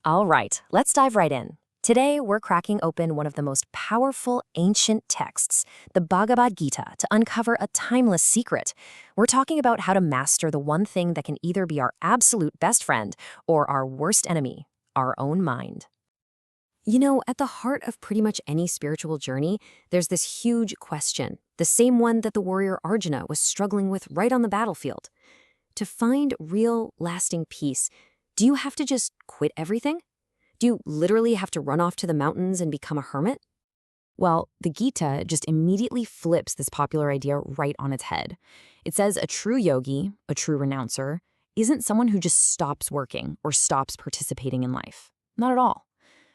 All right, let's dive right in. Today, we're cracking open one of the most powerful ancient texts, the Bhagavad Gita, to uncover a timeless secret. We're talking about how to master the one thing that can either be our absolute best friend or our worst enemy, our own mind. You know, at the heart of pretty much any spiritual journey, there's this huge question, the same one that the warrior Arjuna was struggling with right on the battlefield. To find real, lasting peace, do you have to just quit everything? Do you literally have to run off to the mountains and become a hermit? Well, the Gita just immediately flips this popular idea right on its head. It says a true yogi, a true renouncer, isn't someone who just stops working or stops participating in life. Not at all.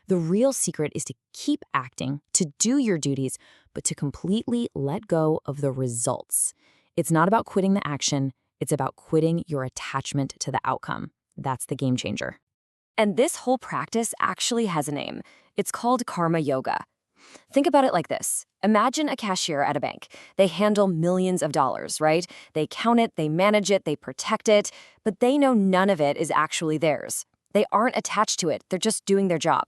The real secret is to keep acting, to do your duties, but to completely let go of the results. It's not about quitting the action, it's about quitting your attachment to the outcome. That's the game changer. And this whole practice actually has a name. It's called karma yoga. Think about it like this. Imagine a cashier at a bank. They handle millions of dollars, right? They count it, they manage it, they protect it, but they know none of it is actually theirs. They aren't attached to it, they're just doing their job.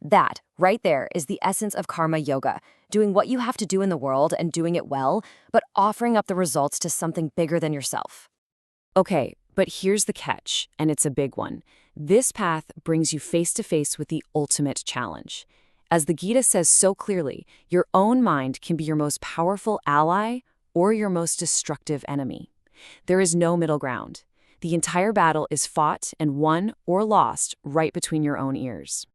That, right there, is the essence of karma yoga, doing what you have to do in the world and doing it well, but offering up the results to something bigger than yourself. Okay, but here's the catch, and it's a big one. This path brings you face to face with the ultimate challenge. As the Gita says so clearly, your own mind can be your most powerful ally or your most destructive enemy. There is no middle ground. The entire battle is fought and won or lost right between your own ears.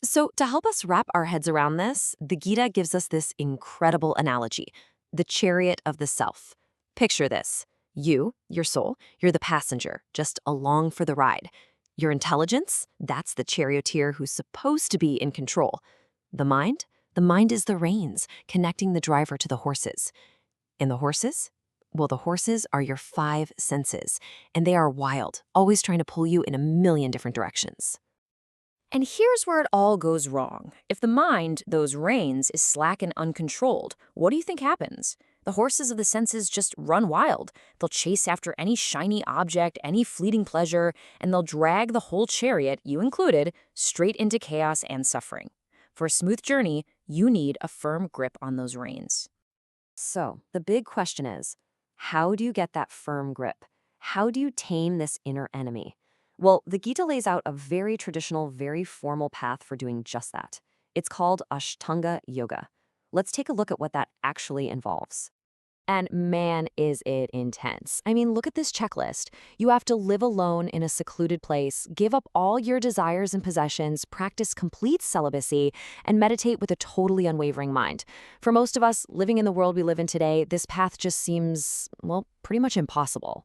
So to help us wrap our heads around this, the Gita gives us this incredible analogy, the chariot of the self. Picture this. You, your soul, you're the passenger, just along for the ride. Your intelligence, that's the charioteer who's supposed to be in control. The mind is the reins, connecting the driver to the horses. And the horses? Well, the horses are your five senses, and they are wild, always trying to pull you in a million different directions. And here's where it all goes wrong. If the mind, those reins, is slack and uncontrolled, what do you think happens? The horses of the senses just run wild. They'll chase after any shiny object, any fleeting pleasure, and they'll drag the whole chariot, you included, straight into chaos and suffering. For a smooth journey, you need a firm grip on those reins. So, the big question is, how do you get that firm grip? How do you tame this inner enemy? Well, the Gita lays out a very traditional, very formal path for doing just that. It's called Ashtanga Yoga. Let's take a look at what that actually involves. And man, is it intense. I mean, look at this checklist. You have to live alone in a secluded place, give up all your desires and possessions, practice complete celibacy, and meditate with a totally unwavering mind. For most of us living in the world we live in today, this path just seems, well, pretty much impossible.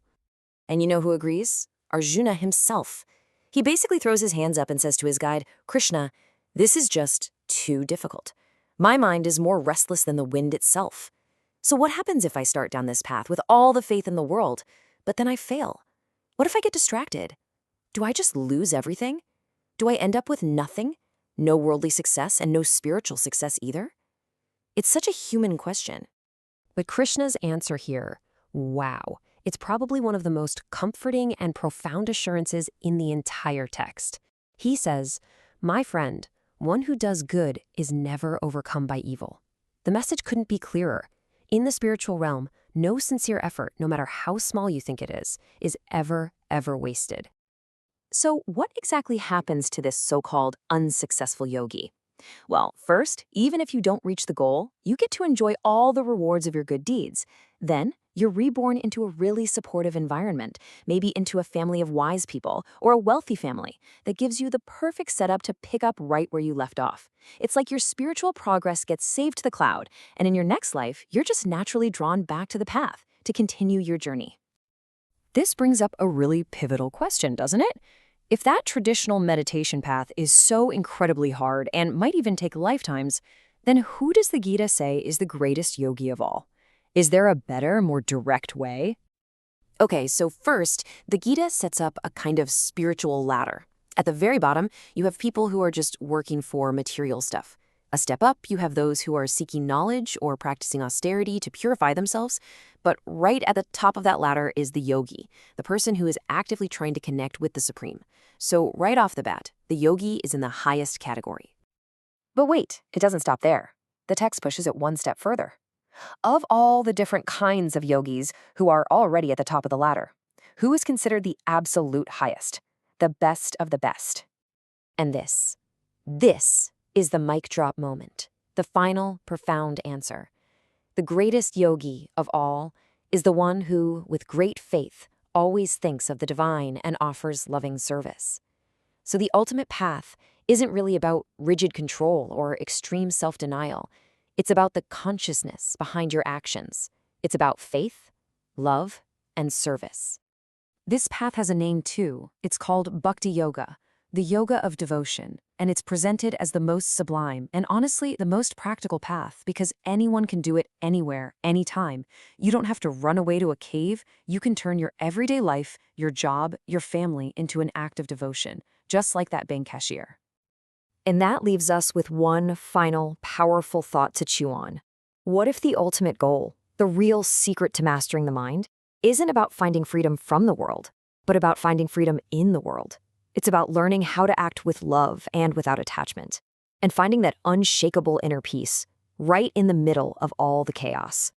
And you know who agrees? Arjuna himself. He basically throws his hands up and says to his guide, Krishna, this is just too difficult. My mind is more restless than the wind itself. So what happens if I start down this path with all the faith in the world, but then I fail? What if I get distracted? Do I just lose everything? Do I end up with nothing? No worldly success and no spiritual success either? It's such a human question. But Krishna's answer here, wow, it's probably one of the most comforting and profound assurances in the entire text. He says, my friend, one who does good is never overcome by evil. The message couldn't be clearer. In the spiritual realm, no sincere effort, no matter how small you think it is ever wasted. So what exactly happens to this so-called unsuccessful yogi? Well, first, even if you don't reach the goal, you get to enjoy all the rewards of your good deeds. Then, you're reborn into a really supportive environment, maybe into a family of wise people or a wealthy family that gives you the perfect setup to pick up right where you left off. It's like your spiritual progress gets saved to the cloud, and in your next life, you're just naturally drawn back to the path to continue your journey. This brings up a really pivotal question, doesn't it? If that traditional meditation path is so incredibly hard and might even take lifetimes, then who does the Gita say is the greatest yogi of all? Is there a better, more direct way? Okay, so first, the Gita sets up a kind of spiritual ladder. At the very bottom, you have people who are just working for material stuff. A step up, you have those who are seeking knowledge or practicing austerity to purify themselves. But right at the top of that ladder is the yogi, the person who is actively trying to connect with the Supreme. So right off the bat, the yogi is in the highest category. But wait, it doesn't stop there. The text pushes it one step further. Of all the different kinds of yogis who are already at the top of the ladder, who is considered the absolute highest, the best of the best? And this is the mic drop moment, the final, profound answer. The greatest yogi of all is the one who, with great faith, always thinks of the divine and offers loving service. So the ultimate path isn't really about rigid control or extreme self-denial. It's about the consciousness behind your actions. It's about faith, love, and service. This path has a name too. It's called Bhakti Yoga, the yoga of devotion, and it's presented as the most sublime and honestly the most practical path because anyone can do it anywhere, anytime. You don't have to run away to a cave. You can turn your everyday life, your job, your family into an act of devotion, just like that bank cashier. And that leaves us with one final, powerful thought to chew on. What if the ultimate goal, the real secret to mastering the mind, isn't about finding freedom from the world, but about finding freedom in the world? It's about learning how to act with love and without attachment, and finding that unshakable inner peace right in the middle of all the chaos.